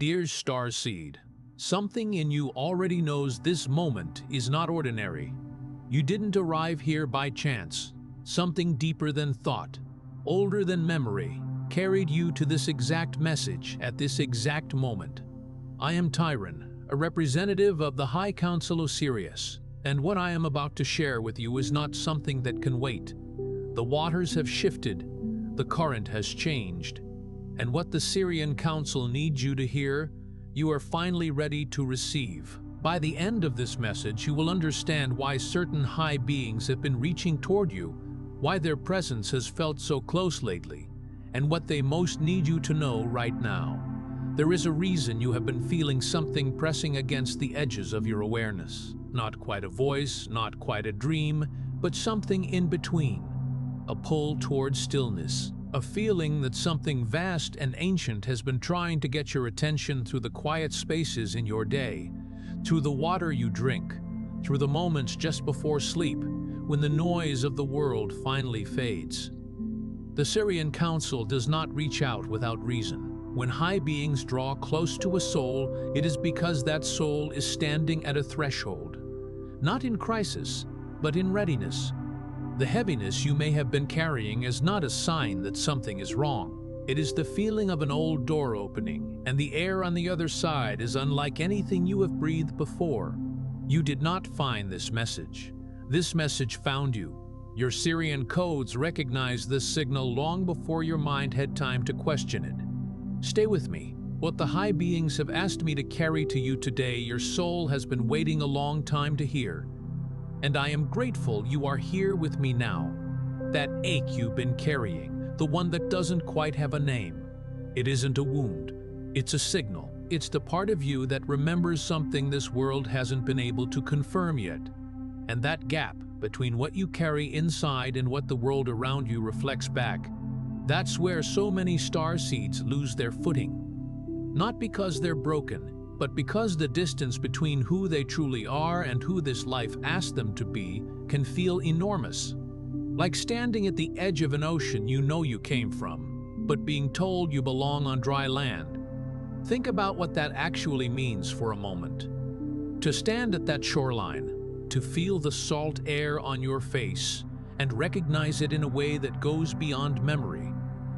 Dear Starseed, something in you already knows this moment is not ordinary. You didn't arrive here by chance. Something deeper than thought, older than memory, carried you to this exact message at this exact moment. I am Tyron, a representative of the High Council of Sirius, and what I am about to share with you is not something that can wait. The waters have shifted, the current has changed, and what the Sirian Council needs you to hear, you are finally ready to receive. By the end of this message, you will understand why certain high beings have been reaching toward you, why their presence has felt so close lately, and what they most need you to know right now. There is a reason you have been feeling something pressing against the edges of your awareness. Not quite a voice, not quite a dream, but something in between. A pull toward stillness. A feeling that something vast and ancient has been trying to get your attention through the quiet spaces in your day, through the water you drink, through the moments just before sleep, when the noise of the world finally fades. The Sirian Council does not reach out without reason. When high beings draw close to a soul, it is because that soul is standing at a threshold. Not in crisis, but in readiness. The heaviness you may have been carrying is not a sign that something is wrong. It is the feeling of an old door opening, and the air on the other side is unlike anything you have breathed before. You did not find this message. This message found you. Your Sirian codes recognized this signal long before your mind had time to question it. Stay with me. What the high beings have asked me to carry to you today, your soul has been waiting a long time to hear. And I am grateful you are here with me now. That ache you've been carrying, the one that doesn't quite have a name. It isn't a wound, it's a signal. It's the part of you that remembers something this world hasn't been able to confirm yet. And that gap between what you carry inside and what the world around you reflects back, that's where so many starseeds lose their footing. Not because they're broken, but because the distance between who they truly are and who this life asked them to be can feel enormous. Like standing at the edge of an ocean you know you came from, but being told you belong on dry land. Think about what that actually means for a moment. To stand at that shoreline, to feel the salt air on your face, and recognize it in a way that goes beyond memory,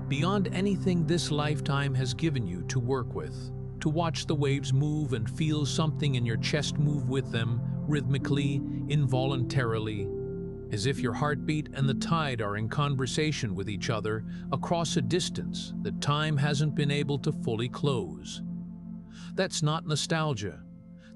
beyond anything this lifetime has given you to work with. To watch the waves move and feel something in your chest move with them, rhythmically, involuntarily, as if your heartbeat and the tide are in conversation with each other across a distance that time hasn't been able to fully close. That's not nostalgia.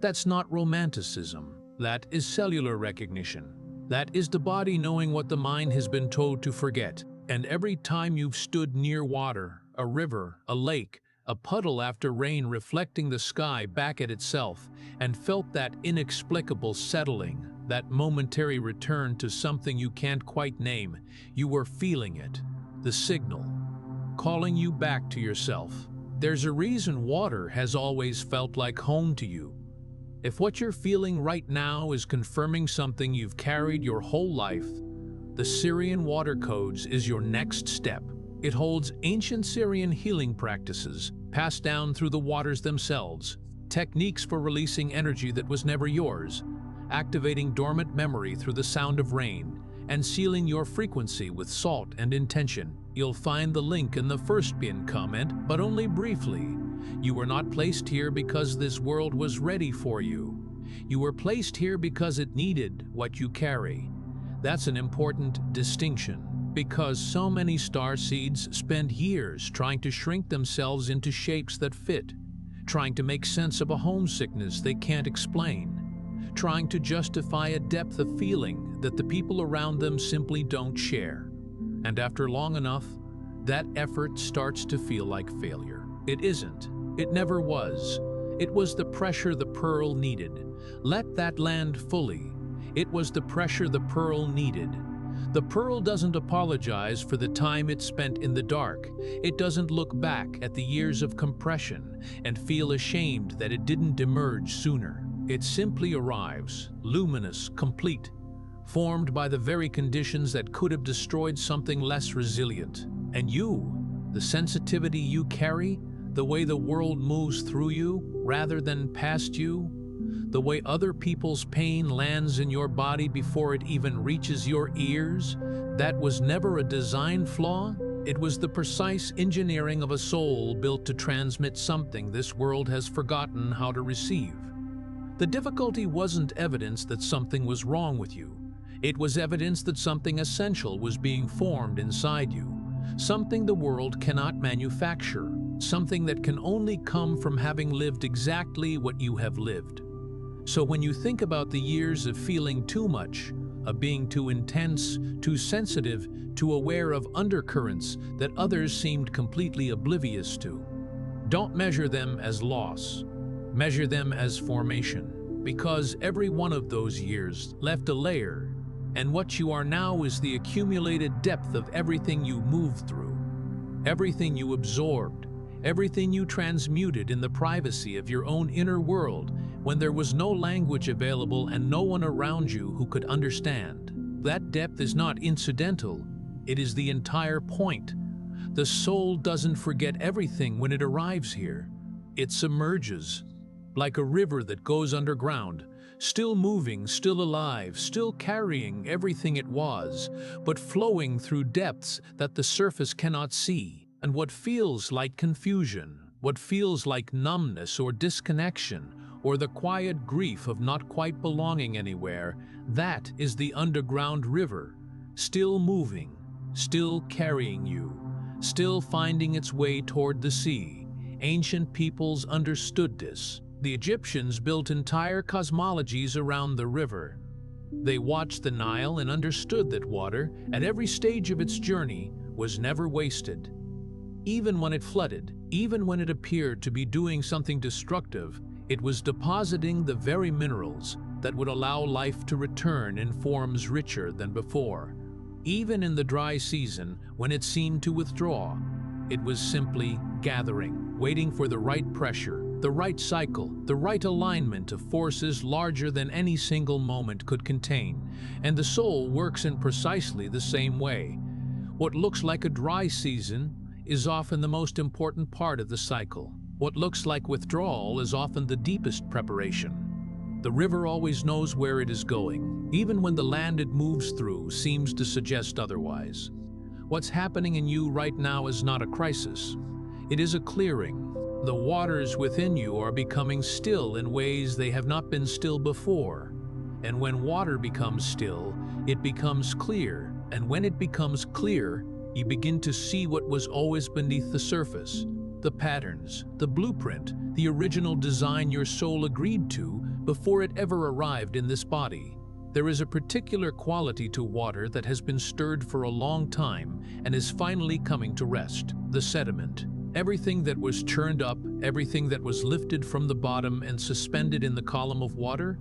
That's not romanticism. That is cellular recognition. That is the body knowing what the mind has been told to forget. And every time you've stood near water, a river, a lake, a puddle after rain reflecting the sky back at itself, and felt that inexplicable settling, that momentary return to something you can't quite name, you were feeling it, the signal, calling you back to yourself. There's a reason water has always felt like home to you. If what you're feeling right now is confirming something you've carried your whole life, the Sirian Water Codes is your next step. It holds ancient Sirian healing practices, passed down through the waters themselves, techniques for releasing energy that was never yours, activating dormant memory through the sound of rain, and sealing your frequency with salt and intention. You'll find the link in the first pinned comment, but only briefly. You were not placed here because this world was ready for you. You were placed here because it needed what you carry. That's an important distinction. Because so many starseeds spend years trying to shrink themselves into shapes that fit, trying to make sense of a homesickness they can't explain, trying to justify a depth of feeling that the people around them simply don't share. And after long enough, that effort starts to feel like failure. It isn't. It never was. It was the pressure the pearl needed. Let that land fully. It was the pressure the pearl needed. The pearl doesn't apologize for the time it spent in the dark. It doesn't look back at the years of compression and feel ashamed that it didn't emerge sooner. It simply arrives, luminous, complete, formed by the very conditions that could have destroyed something less resilient. And you, the sensitivity you carry, The way the world moves through you rather than past you? The way other people's pain lands in your body before it even reaches your ears? That was never a design flaw. It was the precise engineering of a soul built to transmit something this world has forgotten how to receive. The difficulty wasn't evidence that something was wrong with you. It was evidence that something essential was being formed inside you. Something the world cannot manufacture. Something that can only come from having lived exactly what you have lived. So when you think about the years of feeling too much, of being too intense, too sensitive, too aware of undercurrents that others seemed completely oblivious to, don't measure them as loss. Measure them as formation, because every one of those years left a layer, and what you are now is the accumulated depth of everything you moved through, everything you absorbed, everything you transmuted in the privacy of your own inner world when there was no language available and no one around you who could understand. That depth is not incidental, it is the entire point. The soul doesn't forget everything when it arrives here. It submerges, like a river that goes underground, still moving, still alive, still carrying everything it was, but flowing through depths that the surface cannot see. And what feels like confusion, what feels like numbness or disconnection, or the quiet grief of not quite belonging anywhere, that is the underground river, still moving, still carrying you, still finding its way toward the sea. Ancient peoples understood this. The Egyptians built entire cosmologies around the river. They watched the Nile and understood that water, at every stage of its journey, was never wasted. Even when it flooded, even when it appeared to be doing something destructive, it was depositing the very minerals that would allow life to return in forms richer than before. Even in the dry season, when it seemed to withdraw, it was simply gathering, waiting for the right pressure, the right cycle, the right alignment of forces larger than any single moment could contain. And the soul works in precisely the same way. What looks like a dry season is often the most important part of the cycle. What looks like withdrawal is often the deepest preparation. The river always knows where it is going, even when the land it moves through seems to suggest otherwise. What's happening in you right now is not a crisis. It is a clearing. The waters within you are becoming still in ways they have not been still before. And when water becomes still, it becomes clear. And when it becomes clear, you begin to see what was always beneath the surface. The patterns, the blueprint, the original design your soul agreed to before it ever arrived in this body. There is a particular quality to water that has been stirred for a long time and is finally coming to rest. The sediment. Everything that was churned up, everything that was lifted from the bottom and suspended in the column of water,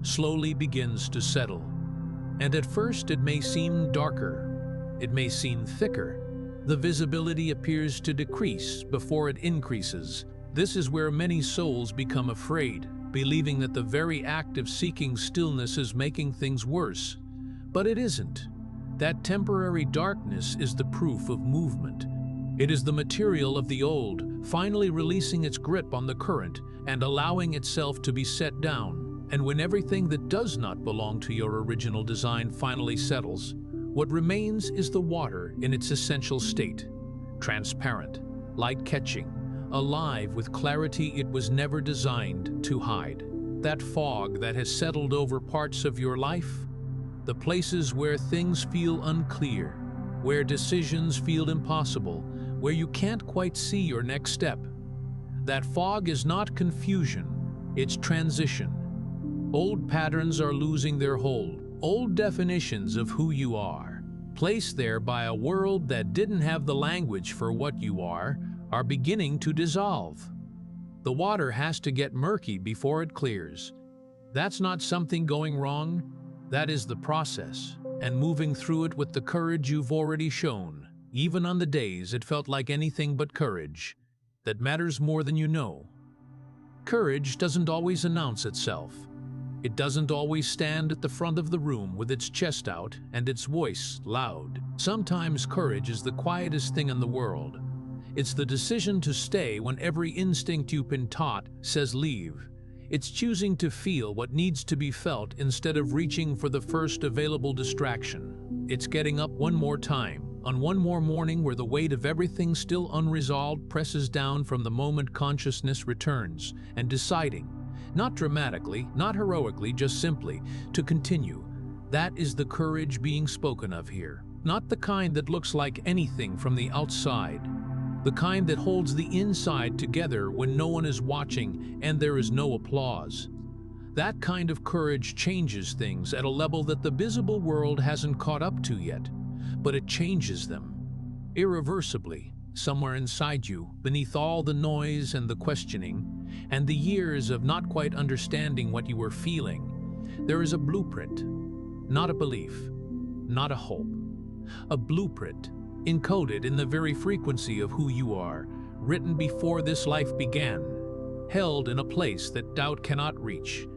slowly begins to settle. And at first it may seem darker. It may seem thicker. The visibility appears to decrease before it increases. This is where many souls become afraid, believing that the very act of seeking stillness is making things worse. But it isn't. That temporary darkness is the proof of movement. It is the material of the old, finally releasing its grip on the current and allowing itself to be set down. And when everything that does not belong to your original design finally settles, what remains is the water in its essential state, transparent, light-catching, alive with clarity it was never designed to hide. That fog that has settled over parts of your life, the places where things feel unclear, where decisions feel impossible, where you can't quite see your next step. That fog is not confusion, it's transition. Old patterns are losing their hold. Old definitions of who you are, placed there by a world that didn't have the language for what you are beginning to dissolve. The water has to get murky before it clears. That's not something going wrong, that is the process, and moving through it with the courage you've already shown, even on the days it felt like anything but courage, that matters more than you know. Courage doesn't always announce itself. It doesn't always stand at the front of the room with its chest out and its voice loud. Sometimes courage is the quietest thing in the world. It's the decision to stay when every instinct you've been taught says leave. It's choosing to feel what needs to be felt instead of reaching for the first available distraction. It's getting up one more time, on one more morning where the weight of everything still unresolved presses down from the moment consciousness returns, and deciding, not dramatically, not heroically, just simply, to continue. That is the courage being spoken of here. Not the kind that looks like anything from the outside. The kind that holds the inside together when no one is watching and there is no applause. That kind of courage changes things at a level that the visible world hasn't caught up to yet, but it changes them. Irreversibly, somewhere inside you, beneath all the noise and the questioning, and the years of not quite understanding what you were feeling, there is a blueprint, not a belief, not a hope. A blueprint, encoded in the very frequency of who you are, written before this life began, held in a place that doubt cannot reach.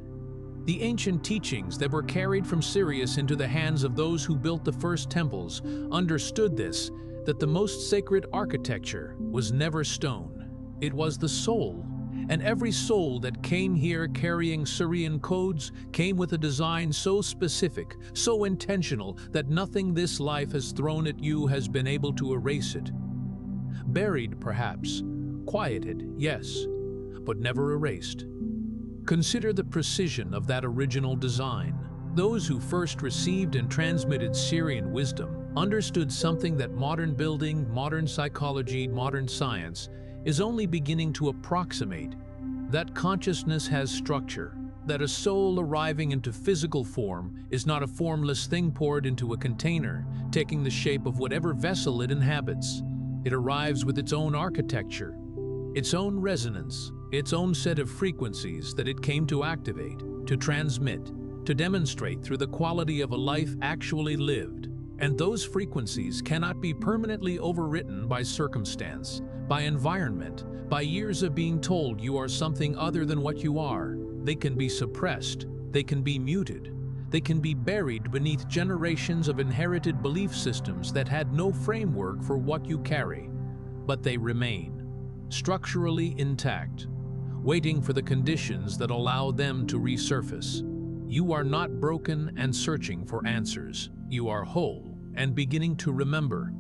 The ancient teachings that were carried from Sirius into the hands of those who built the first temples understood this, that the most sacred architecture was never stone. It was the soul, and every soul that came here carrying Sirian codes came with a design so specific, so intentional, that nothing this life has thrown at you has been able to erase it. Buried, perhaps. Quieted, yes, but never erased. Consider the precision of that original design. Those who first received and transmitted Sirian wisdom understood something that modern building, modern psychology, modern science is only beginning to approximate. That consciousness has structure, that a soul arriving into physical form is not a formless thing poured into a container, taking the shape of whatever vessel it inhabits. It arrives with its own architecture, its own resonance, its own set of frequencies that it came to activate, to transmit, to demonstrate through the quality of a life actually lived. And those frequencies cannot be permanently overwritten by circumstance, by environment, by years of being told you are something other than what you are. They can be suppressed, they can be muted, they can be buried beneath generations of inherited belief systems that had no framework for what you carry. But they remain, structurally intact, waiting for the conditions that allow them to resurface. You are not broken and searching for answers. You are whole and beginning to remember.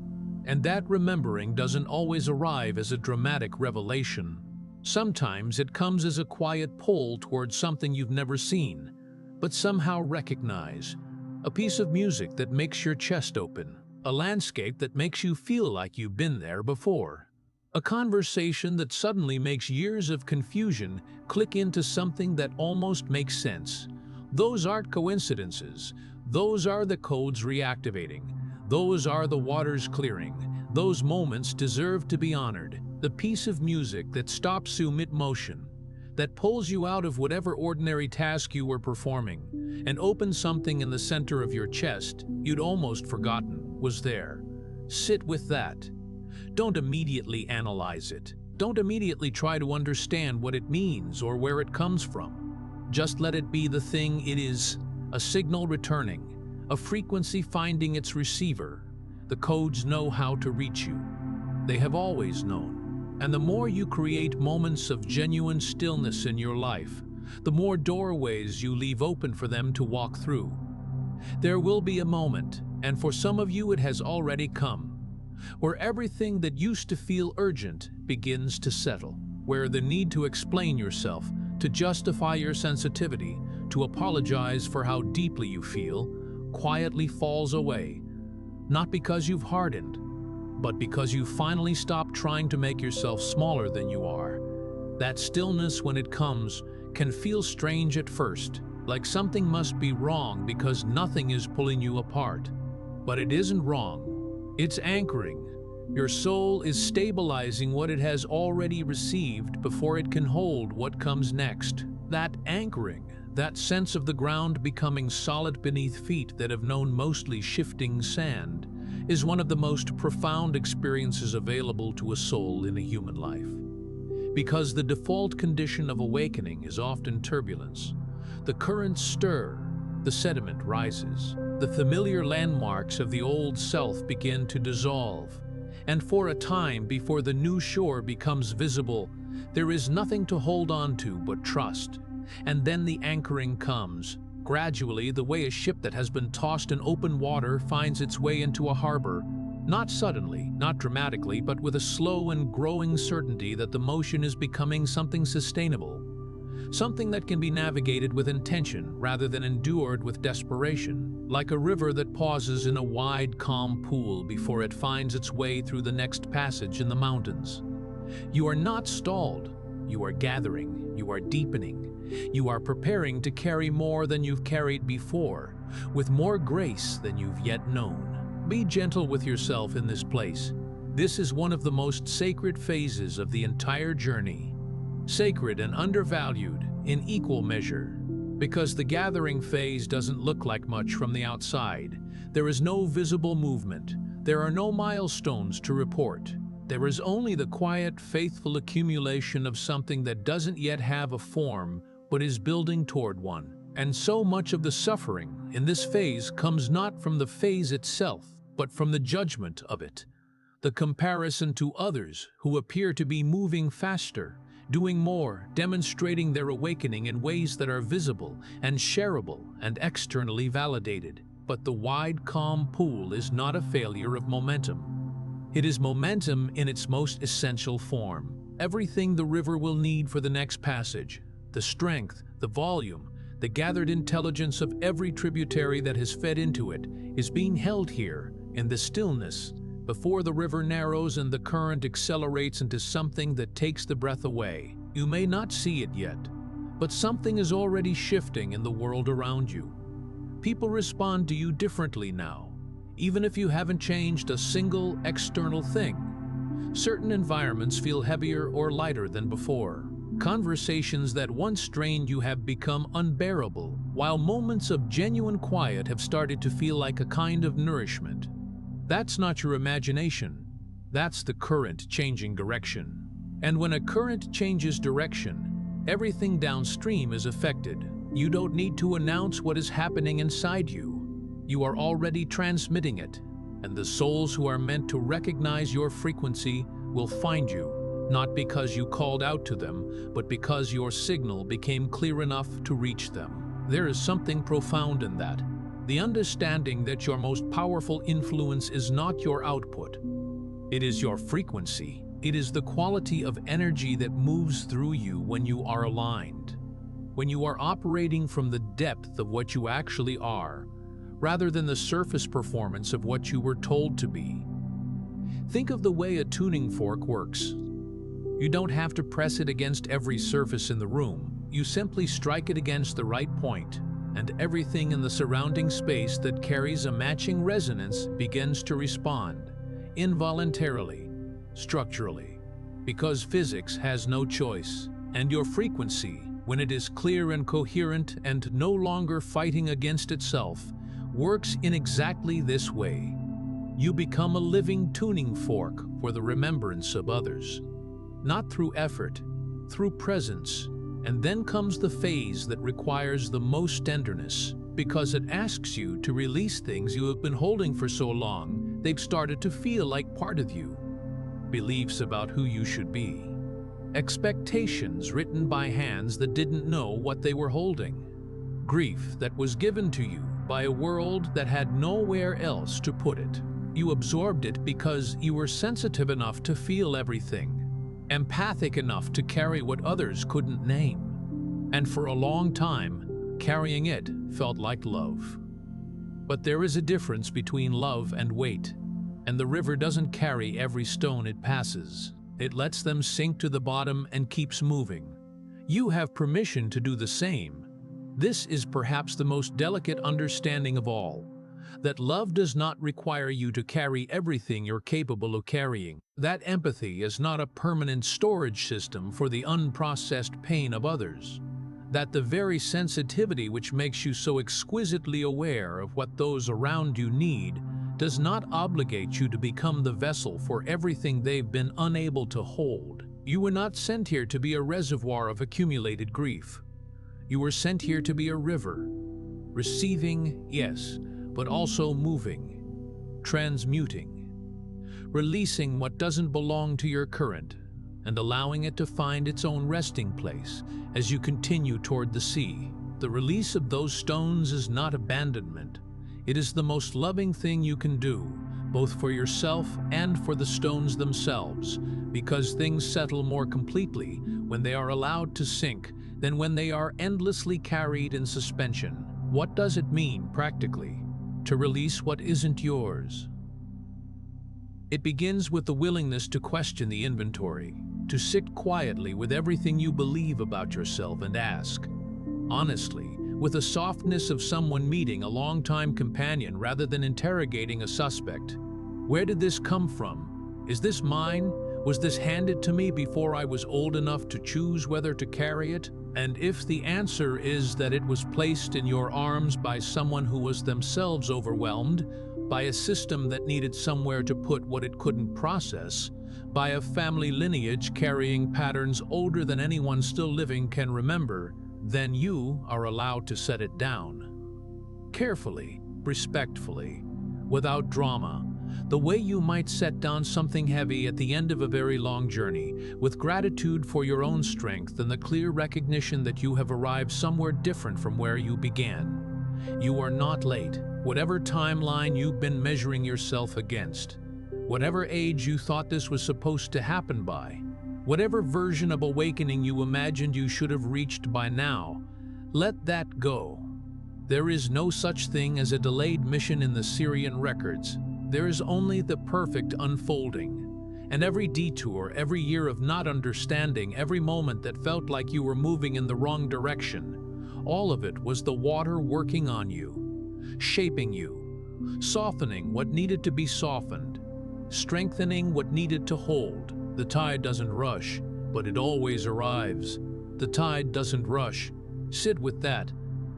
And that remembering doesn't always arrive as a dramatic revelation. Sometimes it comes as a quiet pull towards something you've never seen, but somehow recognize. A piece of music that makes your chest open. A landscape that makes you feel like you've been there before. A conversation that suddenly makes years of confusion click into something that almost makes sense. Those aren't coincidences. Those are the codes reactivating. Those are the waters clearing. Those moments deserve to be honored. The piece of music that stops you mid-motion, that pulls you out of whatever ordinary task you were performing, and opens something in the center of your chest you'd almost forgotten was there. Sit with that. Don't immediately analyze it. Don't immediately try to understand what it means or where it comes from. Just let it be the thing it is, a signal returning, a frequency finding its receiver. The codes know how to reach you. They have always known. And the more you create moments of genuine stillness in your life, the more doorways you leave open for them to walk through. There will be a moment, and for some of you it has already come, where everything that used to feel urgent begins to settle, where the need to explain yourself, to justify your sensitivity, to apologize for how deeply you feel, quietly falls away. Not because you've hardened, but because you finally stopped trying to make yourself smaller than you are. That stillness, when it comes, can feel strange at first, like something must be wrong because nothing is pulling you apart. But it isn't wrong. It's anchoring. Your soul is stabilizing what it has already received before it can hold what comes next. That anchoring, that sense of the ground becoming solid beneath feet that have known mostly shifting sand, is one of the most profound experiences available to a soul in a human life. Because the default condition of awakening is often turbulence. The currents stir, the sediment rises, the familiar landmarks of the old self begin to dissolve, And for a time before the new shore becomes visible, there is nothing to hold on to but trust. And then the anchoring comes. Gradually, the way a ship that has been tossed in open water finds its way into a harbor. Not suddenly, not dramatically, but with a slow and growing certainty that the motion is becoming something sustainable. Something that can be navigated with intention rather than endured with desperation, like a river that pauses in a wide, calm pool before it finds its way through the next passage in the mountains. You are not stalled. You are gathering. You are deepening. You are preparing to carry more than you've carried before, with more grace than you've yet known. Be gentle with yourself in this place. This is one of the most sacred phases of the entire journey. Sacred and undervalued in equal measure. Because the gathering phase doesn't look like much from the outside. There is no visible movement. There are no milestones to report. There is only the quiet, faithful accumulation of something that doesn't yet have a form, but is building toward one. And so much of the suffering in this phase comes not from the phase itself, but from the judgment of it. The comparison to others who appear to be moving faster, doing more, demonstrating their awakening in ways that are visible and shareable and externally validated. But the wide, calm pool is not a failure of momentum. It is momentum in its most essential form. Everything the river will need for the next passage, the strength, the volume, the gathered intelligence of every tributary that has fed into it, is being held here, in the stillness, before the river narrows and the current accelerates into something that takes the breath away. You may not see it yet, but something is already shifting in the world around you. People respond to you differently now, even if you haven't changed a single external thing. Certain environments feel heavier or lighter than before. Conversations that once strained you have become unbearable, while moments of genuine quiet have started to feel like a kind of nourishment. That's not your imagination. That's the current changing direction. And when a current changes direction, everything downstream is affected. You don't need to announce what is happening inside you. You are already transmitting it, and the souls who are meant to recognize your frequency will find you. Not because you called out to them, but because your signal became clear enough to reach them. There is something profound in that. The understanding that your most powerful influence is not your output. It is your frequency. It is the quality of energy that moves through you when you are aligned. When you are operating from the depth of what you actually are, rather than the surface performance of what you were told to be. Think of the way a tuning fork works. You don't have to press it against every surface in the room. You simply strike it against the right point, and everything in the surrounding space that carries a matching resonance begins to respond, involuntarily, structurally, because physics has no choice. And your frequency, when it is clear and coherent and no longer fighting against itself, works in exactly this way. You become a living tuning fork for the remembrance of others. Not through effort, through presence. And then comes the phase that requires the most tenderness, because it asks you to release things you have been holding for so long they've started to feel like part of you. Beliefs about who you should be. Expectations written by hands that didn't know what they were holding. Grief that was given to you by a world that had nowhere else to put it. You absorbed it because you were sensitive enough to feel everything. Empathic enough to carry what others couldn't name. And for a long time, carrying it felt like love. But there is a difference between love and weight, and the river doesn't carry every stone it passes. It lets them sink to the bottom and keeps moving. You have permission to do the same. This is perhaps the most delicate understanding of all. That love does not require you to carry everything you're capable of carrying. That empathy is not a permanent storage system for the unprocessed pain of others. That the very sensitivity which makes you so exquisitely aware of what those around you need does not obligate you to become the vessel for everything they've been unable to hold. You were not sent here to be a reservoir of accumulated grief. You were sent here to be a river, receiving, yes, but also moving, transmuting. releasing what doesn't belong to your current and allowing it to find its own resting place as you continue toward the sea. The release of those stones is not abandonment. It is the most loving thing you can do, both for yourself and for the stones themselves, because things settle more completely when they are allowed to sink than when they are endlessly carried in suspension. What does it mean, practically, to release what isn't yours? It begins with the willingness to question the inventory, to sit quietly with everything you believe about yourself and ask, honestly, with the softness of someone meeting a longtime companion rather than interrogating a suspect, where did this come from? Is this mine? Was this handed to me before I was old enough to choose whether to carry it? And if the answer is that it was placed in your arms by someone who was themselves overwhelmed, by a system that needed somewhere to put what it couldn't process, by a family lineage carrying patterns older than anyone still living can remember, then you are allowed to set it down. Carefully, respectfully, without drama, the way you might set down something heavy at the end of a very long journey, with gratitude for your own strength and the clear recognition that you have arrived somewhere different from where you began. You are not late, whatever timeline you've been measuring yourself against, whatever age you thought this was supposed to happen by, whatever version of awakening you imagined you should have reached by now, let that go. There is no such thing as a delayed mission in the Sirian records. There is only the perfect unfolding. And every detour, every year of not understanding, every moment that felt like you were moving in the wrong direction, all of it was the water working on you, shaping you, softening what needed to be softened, strengthening what needed to hold. The tide doesn't rush, but it always arrives. The tide doesn't rush. Sit with that.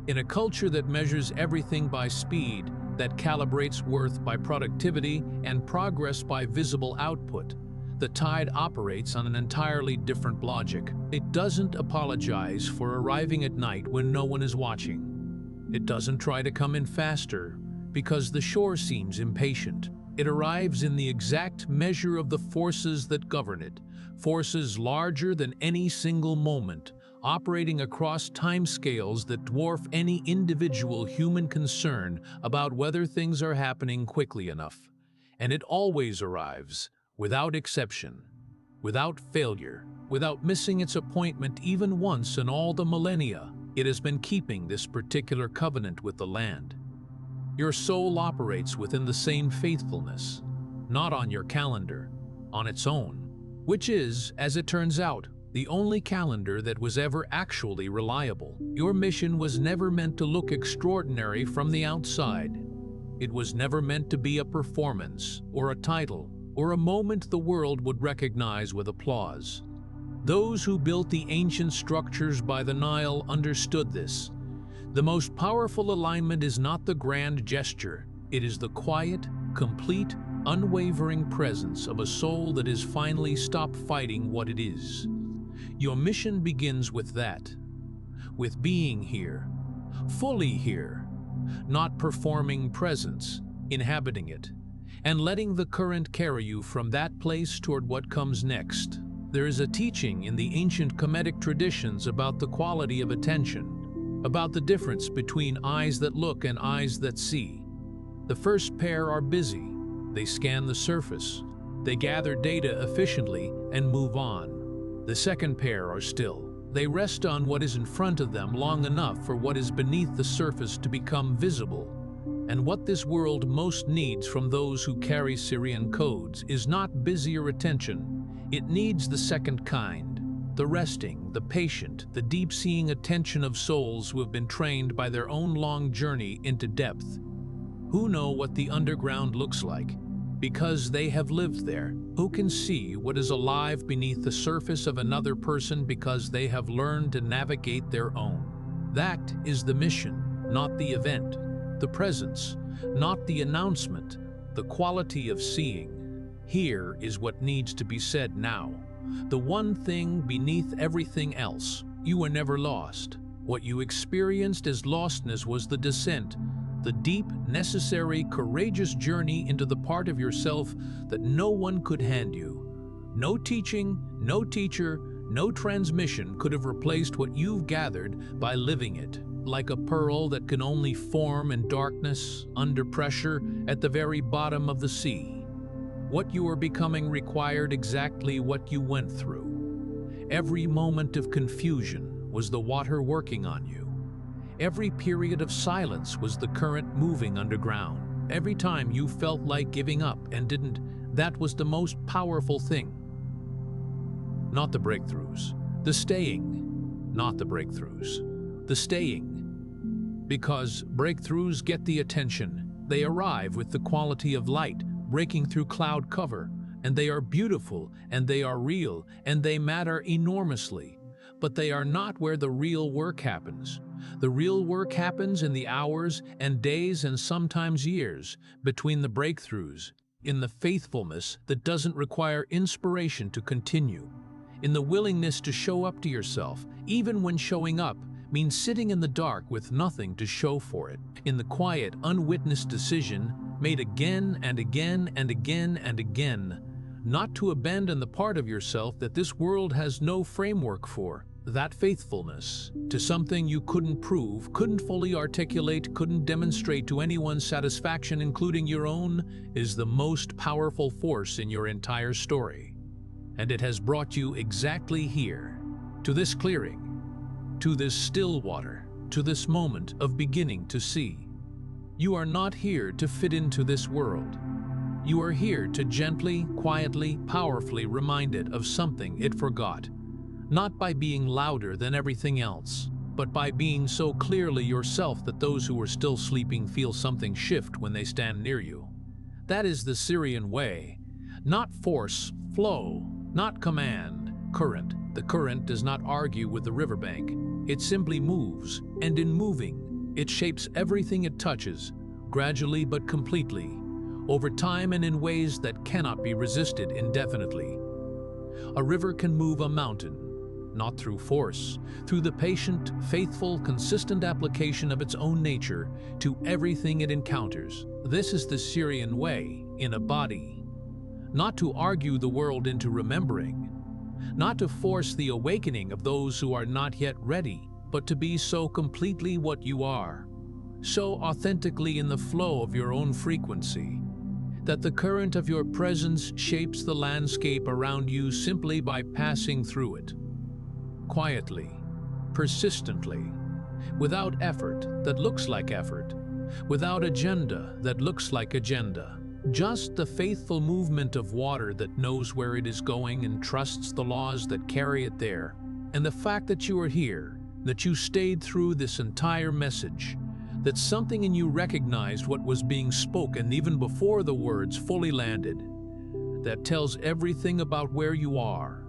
In a culture that measures everything by speed, that calibrates worth by productivity and progress by visible output, the tide operates on an entirely different logic. It doesn't apologize for arriving at night when no one is watching. It doesn't try to come in faster because the shore seems impatient. It arrives in the exact measure of the forces that govern it, forces larger than any single moment, operating across timescales that dwarf any individual human concern about whether things are happening quickly enough. And it always arrives, without exception, without failure, without missing its appointment even once in all the millennia. It has been keeping this particular covenant with the land. Your soul operates within the same faithfulness, not on your calendar, on its own, which is, as it turns out, the only calendar that was ever actually reliable. Your mission was never meant to look extraordinary from the outside. It was never meant to be a performance, or a title, or a moment the world would recognize with applause. Those who built the ancient structures by the Nile understood this. The most powerful alignment is not the grand gesture. It is the quiet, complete, unwavering presence of a soul that has finally stopped fighting what it is. Your mission begins with that, with being here, fully here, not performing presence, inhabiting it, and letting the current carry you from that place toward what comes next. There is a teaching in the ancient Kemetic traditions about the quality of attention, about the difference between eyes that look and eyes that see. The first pair are busy. They scan the surface. They gather data efficiently and move on. The second pair are still. They rest on what is in front of them long enough for what is beneath the surface to become visible. And what this world most needs from those who carry Sirian codes is not busier attention. It needs the second kind, the resting, the patient, the deep-seeing attention of souls who have been trained by their own long journey into depth, who know what the underground looks like, because they have lived there, who can see what is alive beneath the surface of another person because they have learned to navigate their own. That is the mission, not the event, the presence, not the announcement, the quality of seeing. Here is what needs to be said now. The one thing beneath everything else. You were never lost. What you experienced as lostness was the descent, the deep, necessary, courageous journey into the part of yourself that no one could hand you. No teaching, no teacher, no transmission could have replaced what you've gathered by living it, like a pearl that can only form in darkness, under pressure, at the very bottom of the sea. What you are becoming required exactly what you went through. Every moment of confusion was the water working on you. Every period of silence was the current moving underground. Every time you felt like giving up and didn't, that was the most powerful thing. Not the breakthroughs, the staying. Not the breakthroughs, the staying. Because breakthroughs get the attention. They arrive with the quality of light, breaking through cloud cover, and they are beautiful, and they are real, and they matter enormously. But they are not where the real work happens. The real work happens in the hours and days and sometimes years between the breakthroughs, in the faithfulness that doesn't require inspiration to continue, in the willingness to show up to yourself, even when showing up means sitting in the dark with nothing to show for it, in the quiet, unwitnessed decision made again and again and again and again, not to abandon the part of yourself that this world has no framework for. That faithfulness to something you couldn't prove, couldn't fully articulate, couldn't demonstrate to anyone's satisfaction, including your own, is the most powerful force in your entire story. And it has brought you exactly here, to this clearing, to this still water, to this moment of beginning to see. You are not here to fit into this world. You are here to gently, quietly, powerfully remind it of something it forgot. Not by being louder than everything else, but by being so clearly yourself that those who are still sleeping feel something shift when they stand near you. That is the Sirian way. Not force, flow, not command, current. The current does not argue with the riverbank. It simply moves, and in moving, it shapes everything it touches, gradually but completely, over time and in ways that cannot be resisted indefinitely. A river can move a mountain, not through force, through the patient, faithful, consistent application of its own nature to everything it encounters. This is the Sirian way, in a body. Not to argue the world into remembering, not to force the awakening of those who are not yet ready, but to be so completely what you are, so authentically in the flow of your own frequency, that the current of your presence shapes the landscape around you simply by passing through it. Quietly, persistently, without effort that looks like effort, without agenda that looks like agenda. Just the faithful movement of water that knows where it is going and trusts the laws that carry it there. And the fact that you are here, that you stayed through this entire message, that something in you recognized what was being spoken even before the words fully landed, that tells everything about where you are.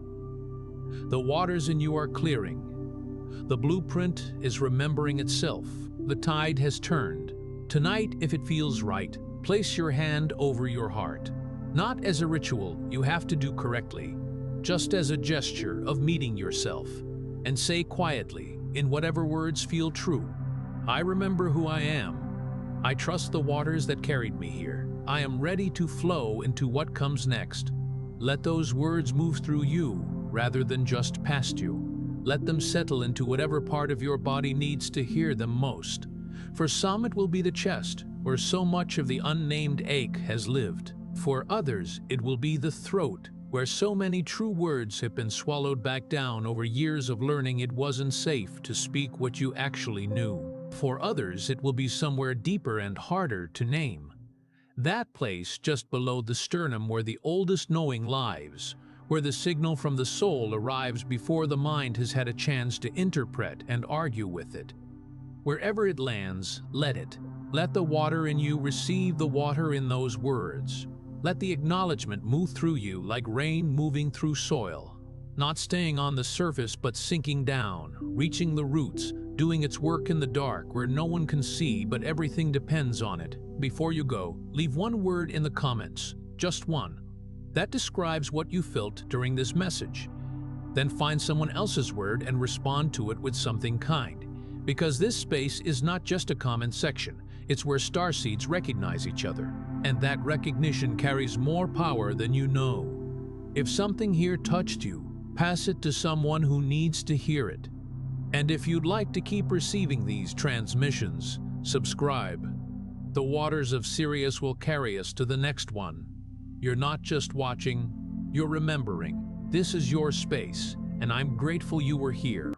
The waters in you are clearing. The blueprint is remembering itself. The tide has turned. Tonight, if it feels right, place your hand over your heart. Not as a ritual you have to do correctly, just as a gesture of meeting yourself. And say quietly, in whatever words feel true, I remember who I am. I trust the waters that carried me here. I am ready to flow into what comes next. Let those words move through you, rather than just past you. Let them settle into whatever part of your body needs to hear them most. For some it will be the chest, where so much of the unnamed ache has lived. For others it will be the throat, where so many true words have been swallowed back down over years of learning it wasn't safe to speak what you actually knew. For others it will be somewhere deeper and harder to name. That place just below the sternum where the oldest knowing lies, where the signal from the soul arrives before the mind has had a chance to interpret and argue with it. Wherever it lands, let it. Let the water in you receive the water in those words. Let the acknowledgement move through you like rain moving through soil, not staying on the surface but sinking down, reaching the roots, doing its work in the dark where no one can see but everything depends on it. Before you go, leave one word in the comments, just one, that describes what you felt during this message. Then find someone else's word and respond to it with something kind. Because this space is not just a comment section, It's where starseeds recognize each other, and that recognition carries more power than you know. If something here touched you, pass it to someone who needs to hear it. And if you'd like to keep receiving these transmissions, subscribe. The waters of Sirius will carry us to the next one. You're not just watching, you're remembering. This is your space, and I'm grateful you were here.